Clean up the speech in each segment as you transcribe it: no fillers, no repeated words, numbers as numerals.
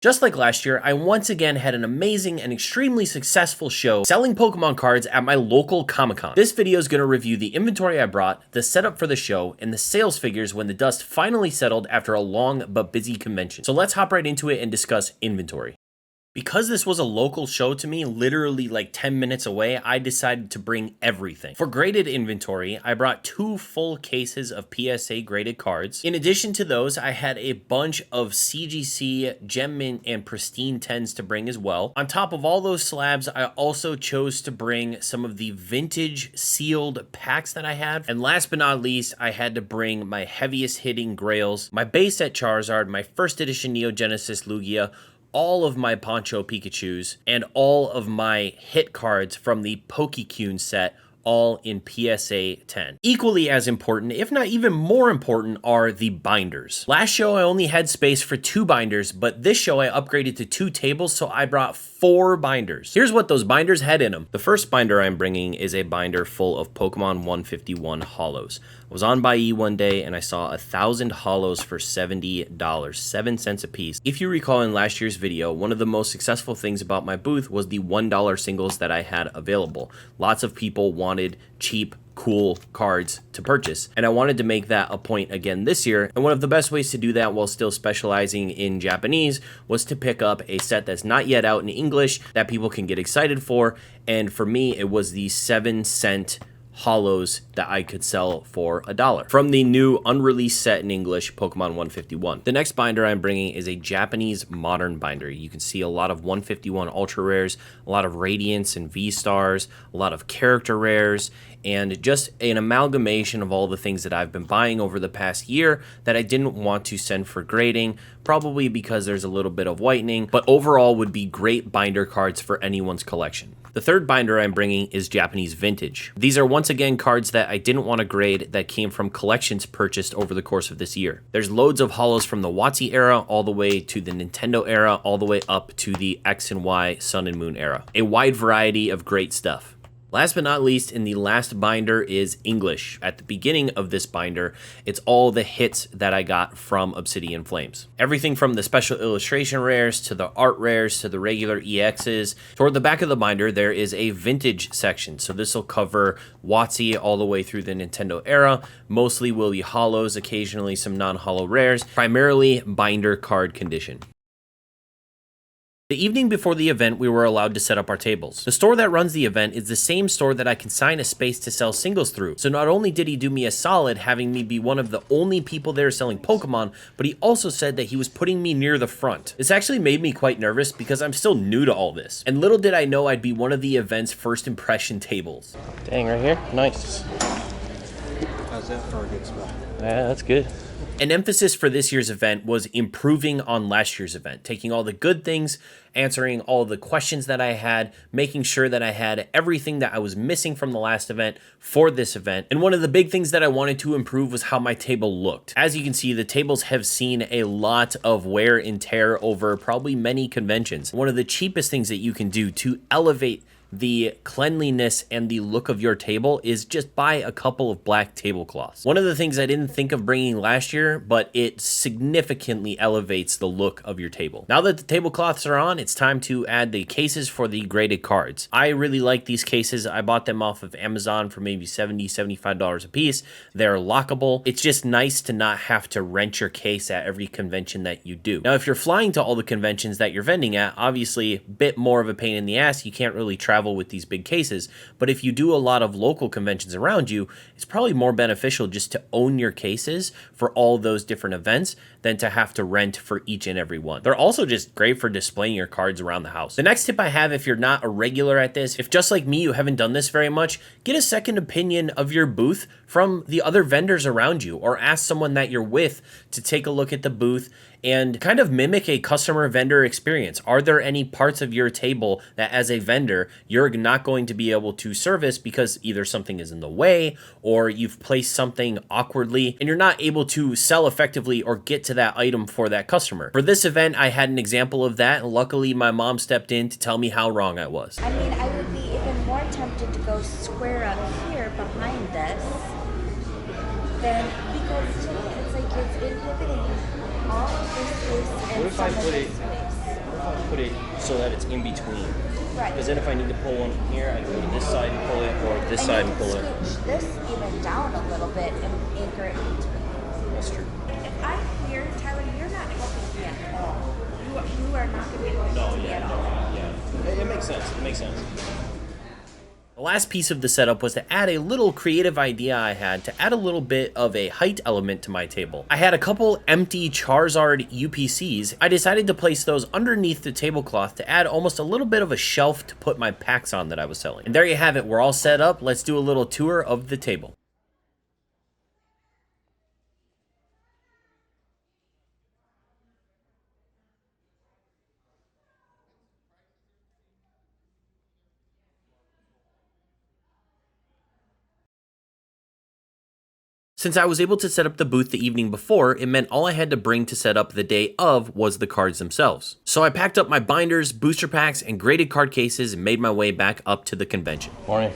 Just like last year, I once again had an amazing and extremely successful show selling Pokemon cards at my local Comic-Con. This video is going to review the inventory I brought, the setup for the show, and the sales figures when the dust finally settled after a long but busy convention. So let's hop right into it and discuss inventory. Because this was a local show to me, literally like 10 minutes away, I decided to bring everything. For graded inventory, I brought 2 full cases of PSA graded cards. In addition to those, I had a bunch of CGC, Gem Mint, and Pristine 10s to bring as well. On top of all those slabs, I also chose to bring some of the vintage sealed packs that I had. And last but not least, I had to bring my heaviest hitting grails, my base set Charizard, my first edition Neo Genesis Lugia, all of my Poncho Pikachus, and all of my hit cards from the Pokecune set, all in PSA 10. Equally as important, if not even more important, are the binders. Last show I only had space for 2 binders, but this show I upgraded to 2 tables, so I brought 4 binders. Here's what those binders had in them. The first binder I'm bringing is a binder full of Pokemon 151 holos. I was on Buyee one day and I saw 1,000 holos for $70, 7 cents a piece. If you recall in last year's video, one of the most successful things about my booth was the $1 singles that I had available. Lots of people wanted cheap, cool cards to purchase, and I wanted to make that a point again this year. And one of the best ways to do that while still specializing in Japanese was to pick up a set that's not yet out in English that people can get excited for. And for me, it was the 7-cent holos that I could sell for $1 from the new unreleased set in English, Pokemon 151. The next binder I'm bringing is a Japanese modern binder. You can see a lot of 151 ultra rares, a lot of Radiants and V-Stars, a lot of character rares, and just an amalgamation of all the things that I've been buying over the past year that I didn't want to send for grading, probably because there's a little bit of whitening, but overall would be great binder cards for anyone's collection. The third binder I'm bringing is Japanese Vintage. These are once again cards that I didn't want to grade that came from collections purchased over the course of this year. There's loads of holos from the WotC era all the way to the Nintendo era, all the way up to the X and Y Sun and Moon era. A wide variety of great stuff. Last but not least, in the last binder is English. At the beginning of this binder, it's all the hits that I got from Obsidian Flames. Everything from the special illustration rares to the art rares to the regular EXs. Toward the back of the binder, there is a vintage section. So this will cover WotC all the way through the Nintendo era. Mostly will be holos, occasionally some non-holo rares, primarily binder card condition. The evening before the event, we were allowed to set up our tables. The store that runs the event is the same store that I consign a space to sell singles through. So not only did he do me a solid having me be one of the only people there selling Pokemon, but he also said that he was putting me near the front. This actually made me quite nervous because I'm still new to all this. And little did I know I'd be one of the event's first impression tables. Dang, right here? Nice. How's that for a good spot? Yeah, that's good. An emphasis for this year's event was improving on last year's event, taking all the good things, answering all the questions that I had, making sure that I had everything that I was missing from the last event for this event. And one of the big things that I wanted to improve was how my table looked. As you can see, the tables have seen a lot of wear and tear over probably many conventions. One of the cheapest things that you can do to elevate the cleanliness and the look of your table is just buy a couple of black tablecloths. One of the things I didn't think of bringing last year, but it significantly elevates the look of your table. Now that the tablecloths are on, it's time to add the cases for the graded cards. I really like these cases. I bought them off of Amazon for maybe $70, $75 a piece. They're lockable. It's just nice to not have to rent your case at every convention that you do. Now, if you're flying to all the conventions that you're vending at, obviously a bit more of a pain in the ass. You can't really travel with these big cases, but if you do a lot of local conventions around you, it's probably more beneficial just to own your cases for all those different events than to have to rent for each and every one. They're also just great for displaying your cards around the house. The next tip I have, if you're not a regular at this, if just like me, you haven't done this very much, get a second opinion of your booth from the other vendors around you, or ask someone that you're with to take a look at the booth and kind of mimic a customer vendor experience. Are there any parts of your table that as a vendor, you're not going to be able to service because either something is in the way or you've placed something awkwardly and you're not able to sell effectively or get to that item for that customer? For this event, I had an example of that, and luckily my mom stepped in to tell me how wrong I was. I mean, I would be even more tempted to go square up here behind this than, because to me it's like it's inhibiting all of this space and What if I some of put this it space. put it so that it's in between. Right. Because then if I need to pull one from here, I can go to this side and pull it, or this side and pull it. Scooch this even down a little bit and anchor it in between. That's true. If I'm here, Tyler, you're not helping me at all. You are not going to be able to help me at all. Yeah. It makes sense. It makes sense. The last piece of the setup was to add a little creative idea I had to add a little bit of a height element to my table. I had a couple empty Charizard UPCs. I decided to place those underneath the tablecloth to add almost a little bit of a shelf to put my packs on that I was selling. And there you have it. We're all set up. Let's do a little tour of the table. Since I was able to set up the booth the evening before, it meant all I had to bring to set up the day of was the cards themselves. So I packed up my binders, booster packs, and graded card cases and made my way back up to the convention. Morning.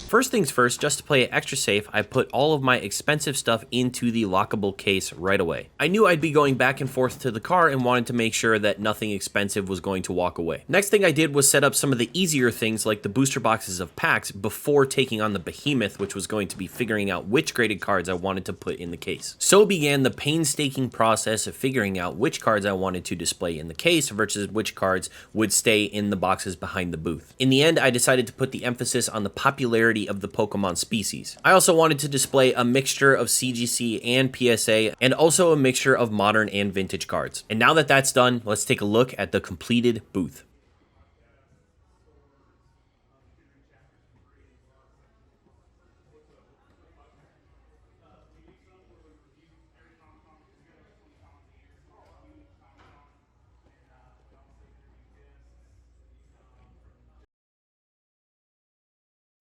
First things first, just to play it extra safe, I put all of my expensive stuff into the lockable case right away. I knew I'd be going back and forth to the car and wanted to make sure that nothing expensive was going to walk away. Next thing I did was set up some of the easier things like the booster boxes of packs before taking on the behemoth, which was going to be figuring out which graded cards I wanted to put in the case. So began the painstaking process of figuring out which cards I wanted to display in the case versus which cards would stay in the boxes behind the booth. In the end, I decided to put the emphasis on the popularity of the Pokemon species. I also wanted to display a mixture of CGC and PSA, and also a mixture of modern and vintage cards. And now that that's done, let's take a look at the completed booth.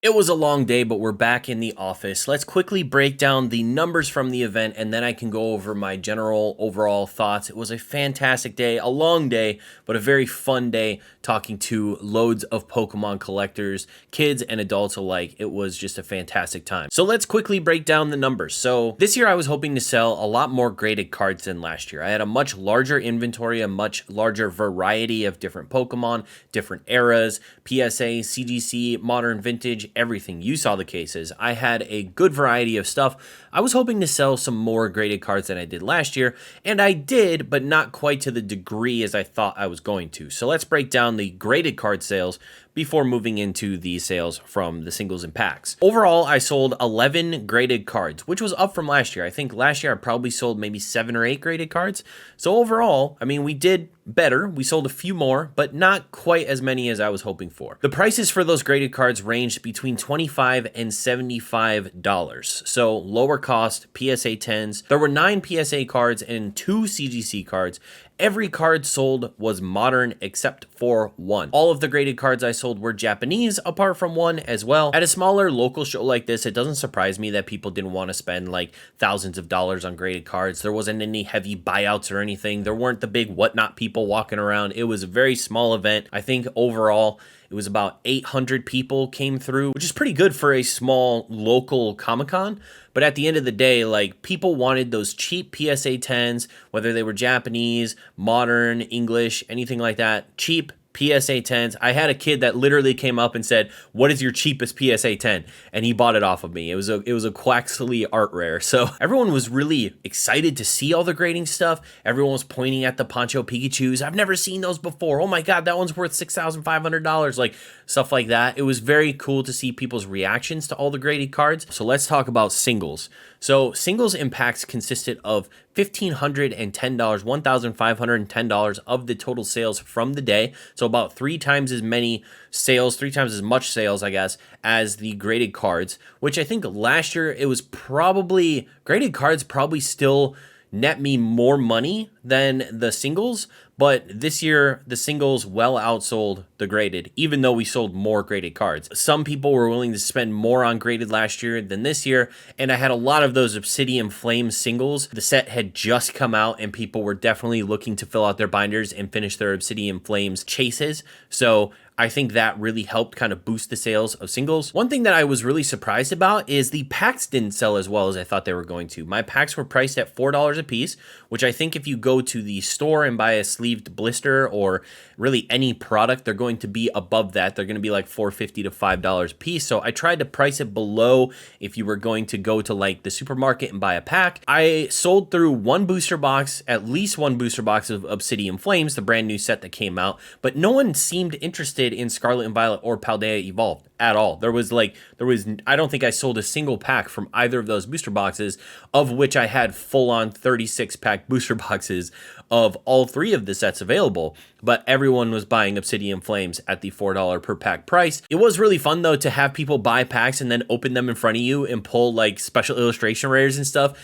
It was a long day, but we're back in the office. Let's quickly break down the numbers from the event, and then I can go over my general overall thoughts. It was a fantastic day, a long day, but a very fun day talking to loads of Pokemon collectors, kids and adults alike. It was just a fantastic time. So let's quickly break down the numbers. So this year I was hoping to sell a lot more graded cards than last year. I had a much larger inventory, a much larger variety of different Pokemon, different eras, PSA, CGC, modern, vintage, everything. You saw the cases. I had a good variety of stuff. I was hoping to sell some more graded cards than I did last year, and I did, but not quite to the degree as I thought I was going to. So let's break down the graded card sales before moving into the sales from the singles and packs. Overall, I sold 11 graded cards, which was up from last year. I think last year I probably sold maybe 7 or 8 graded cards. So overall, I mean, we did better. We sold a few more, but not quite as many as I was hoping for. The prices for those graded cards ranged between $25 and $75. So lower cost PSA 10s. There were 9 PSA cards and 2 CGC cards. Every card sold was modern except for one. All of the graded cards I sold were Japanese, apart from one as well. At a smaller local show like this, it doesn't surprise me that people didn't want to spend like thousands of dollars on graded cards. There wasn't any heavy buyouts or anything. There weren't the big whatnot people walking around. It was a very small event. I think overall, it was about 800 people came through, which is pretty good for a small local Comic-Con. But at the end of the day, like, people wanted those cheap PSA 10s, whether they were Japanese, modern, English, anything like that. Cheap PSA 10s. I had a kid that literally came up and said, "What is your cheapest PSA 10?" And he bought it off of me. It was a Quaxley art rare. So everyone was really excited to see all the grading stuff. Everyone was pointing at the Poncho Pikachus. I've never seen those before. Oh my God, that one's worth $6,500. Like, stuff like that. It was very cool to see people's reactions to all the graded cards. So let's talk about singles. So singles and packs consisted of $1,510, $1,510 of the total sales from the day. So about 3 times as many sales, 3 times as much sales, I guess, as the graded cards, which I think last year it was probably, graded cards probably still net me more money than the singles, but this year the singles well outsold the graded, even though we sold more graded cards. Some people were willing to spend more on graded last year than this year, and I had a lot of those Obsidian Flame singles. The set had just come out and people were definitely looking to fill out their binders and finish their Obsidian Flames chases, so I think that really helped kind of boost the sales of singles. One thing that I was really surprised about is the packs didn't sell as well as I thought they were going to. My packs were priced at $4 a piece, which I think if you go to the store and buy a sleeve sleeved blister or really any product, they're going to be above that. They're going to be like $4.50 to $5 a piece. So I tried to price it below if you were going to go to like the supermarket and buy a pack. I sold through one booster box, at least one booster box of Obsidian Flames, the brand new set that came out, but no one seemed interested in Scarlet and Violet or Paldea Evolved at all. I don't think I sold a single pack from either of those booster boxes, of which I had full on 36 pack booster boxes of all three of the sets available, but everyone was buying Obsidian Flames at the $4 per pack price. It was really fun though to have people buy packs and then open them in front of you and pull like special illustration rares and stuff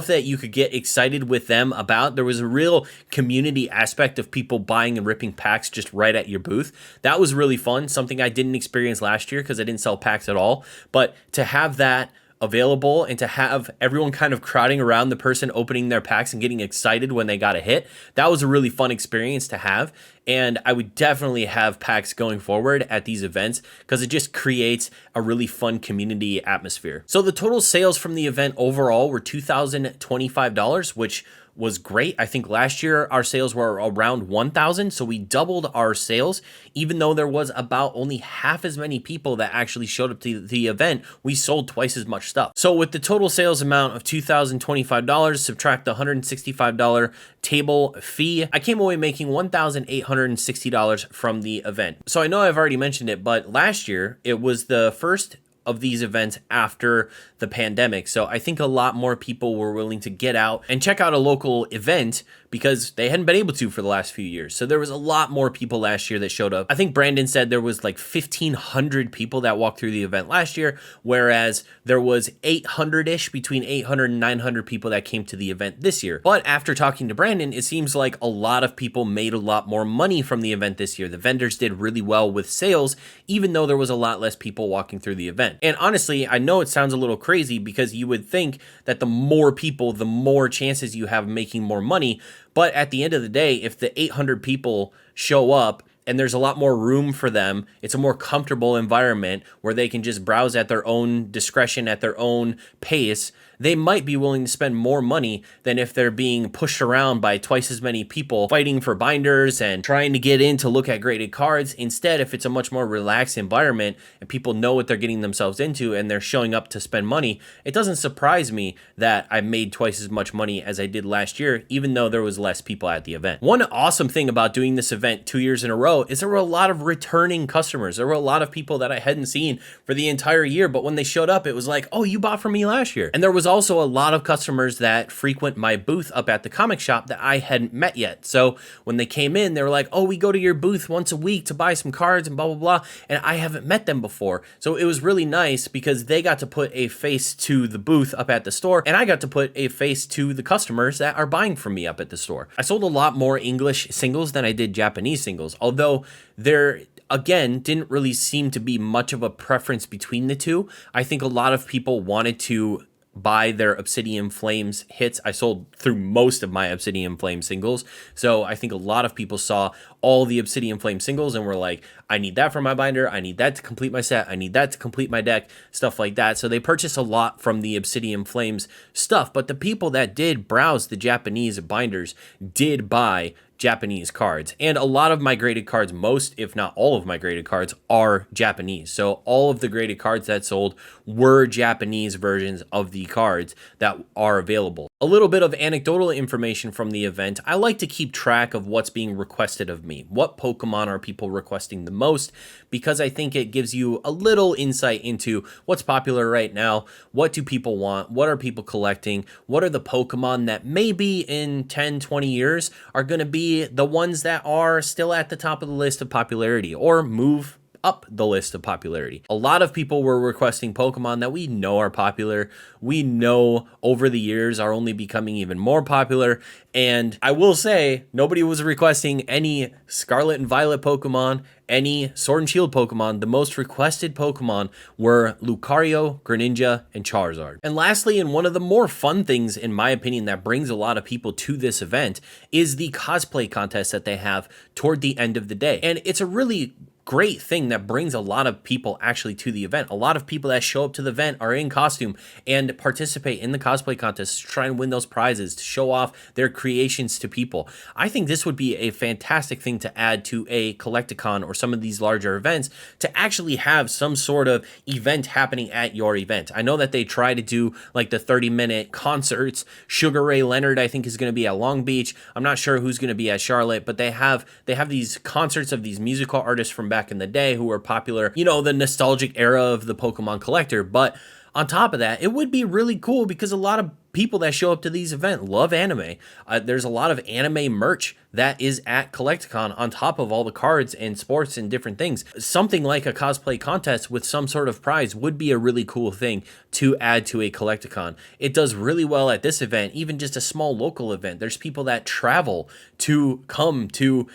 that you could get excited with them about. There was a real community aspect of people buying and ripping packs just right at your booth. That was really fun, something I didn't experience last year because I didn't sell packs at all, but to have that available and to have everyone kind of crowding around the person opening their packs and getting excited when they got a hit, that was a really fun experience to have. And I would definitely have packs going forward at these events because it just creates a really fun community atmosphere. So the total sales from the event overall were $2,025, which was great. I think last year our sales were around 1,000, so we doubled our sales, even though there was about only half as many people that actually showed up to the event. We sold twice as much stuff. So with the total sales amount of $2,025, subtract the $165 table fee, I came away making $1,860 from the event. So I know I've already mentioned it, but last year it was the first of these events after the pandemic. So I think a lot more people were willing to get out and check out a local event because they hadn't been able to for the last few years. So there was a lot more people last year that showed up. I think Brandon said there was like 1,500 people that walked through the event last year, whereas there was 800-ish, between 800 and 900 people that came to the event this year. But after talking to Brandon, it seems like a lot of people made a lot more money from the event this year. The vendors did really well with sales, even though there was a lot less people walking through the event. And honestly, I know it sounds a little crazy because you would think that the more people, the more chances you have of making more money. But at the end of the day, if the 800 people show up and there's a lot more room for them, it's a more comfortable environment where they can just browse at their own discretion, at their own pace, they might be willing to spend more money than if they're being pushed around by twice as many people fighting for binders and trying to get in to look at graded cards. Instead, if it's a much more relaxed environment and people know what they're getting themselves into and they're showing up to spend money, it doesn't surprise me that I made twice as much money as I did last year, even though there was less people at the event. One awesome thing about doing this event 2 years in a row is there were a lot of returning customers. There were a lot of people that I hadn't seen for the entire year, but when they showed up, it was like, oh, you bought from me last year. And there was also a lot of customers that frequent my booth up at the comic shop that I hadn't met yet. So when they came in, they were like, oh, we go to your booth once a week to buy some cards and blah, blah, blah. And I haven't met them before. So it was really nice because they got to put a face to the booth up at the store, and I got to put a face to the customers that are buying from me up at the store. I sold a lot more English singles than I did Japanese singles, although there again didn't really seem to be much of a preference between the two. I think a lot of people wanted to buy their Obsidian Flames hits. I sold through most of my Obsidian Flame singles. So I think a lot of people saw all the Obsidian Flame singles and were like, I need that for my binder. I need that to complete my set. I need that to complete my deck, stuff like that. So they purchased a lot from the Obsidian Flames stuff. But the people that did browse the Japanese binders did buy Japanese cards. And a lot of my graded cards, most if not all of my graded cards, are Japanese. So all of the graded cards that sold were Japanese versions of the cards that are available. A little bit of anecdotal information from the event. I like to keep track of what's being requested of me. What Pokemon are people requesting the most? Because I think it gives you a little insight into what's popular right now. What do people want? What are people collecting? What are the Pokemon that maybe in 10, 20 years are going to be the ones that are still at the top of the list of popularity or move up the list of popularity? A lot of people were requesting Pokemon that we know are popular. We know over the years are only becoming even more popular. And I will say, nobody was requesting any Scarlet and Violet Pokemon, any Sword and Shield Pokemon. The most requested Pokemon were Lucario, Greninja, and Charizard. And lastly, and one of the more fun things, in my opinion, that brings a lot of people to this event is the cosplay contest that they have toward the end of the day. And it's a really great thing that brings a lot of people actually to the event. A lot of people that show up to the event are in costume and participate in the cosplay contest to try and win those prizes, to show off their creations to people. I think this would be a fantastic thing to add to a Collecticon or some of these larger events, to actually have some sort of event happening at your event. I know that they try to do like the 30-minute concerts. Sugar Ray Leonard, I think, is going to be at Long Beach. I'm not sure who's going to be at Charlotte, but they have these concerts of these musical artists from back in the day who were popular, you know, the nostalgic era of the Pokemon collector. But on top of that, it would be really cool because a lot of people that show up to these events love anime. There's a lot of anime merch that is at Collecticon on top of all the cards and sports and different things. Something like a cosplay contest with some sort of prize would be a really cool thing to add to a Collecticon. It does really well at this event, even just a small local event. There's people that travel to come to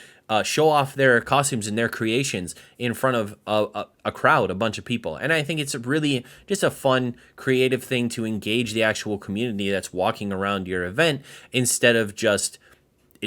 show off their costumes and their creations in front of a crowd, a bunch of people. And I think it's really just a fun, creative thing to engage the actual community that's walking around your event, instead of just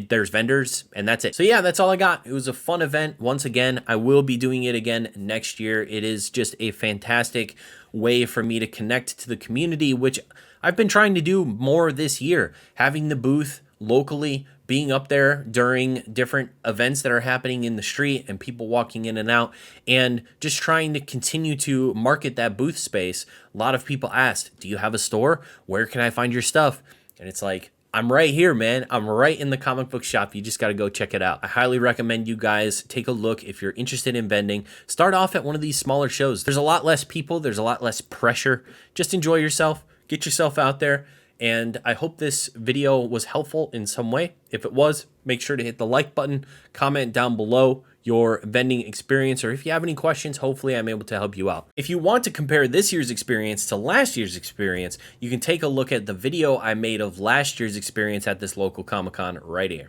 there's vendors and that's it. So yeah, that's all I got. It was a fun event. Once again, I will be doing it again next year. It is just a fantastic way for me to connect to the community, which I've been trying to do more this year. Having the booth locally, being up there during different events that are happening in the street and people walking in and out, and just trying to continue to market that booth space. A lot of people asked, do you have a store? Where can I find your stuff? And it's like, I'm right here, man. I'm right in the comic book shop. You just got to go check it out. I highly recommend you guys take a look if you're interested in vending. Start off at one of these smaller shows. There's a lot less people. There's a lot less pressure. Just enjoy yourself. Get yourself out there. And I hope this video was helpful in some way. If it was, make sure to hit the like button, comment down below your vending experience, or if you have any questions, hopefully I'm able to help you out. If you want to compare this year's experience to last year's experience, you can take a look at the video I made of last year's experience at this local Comic-Con right here.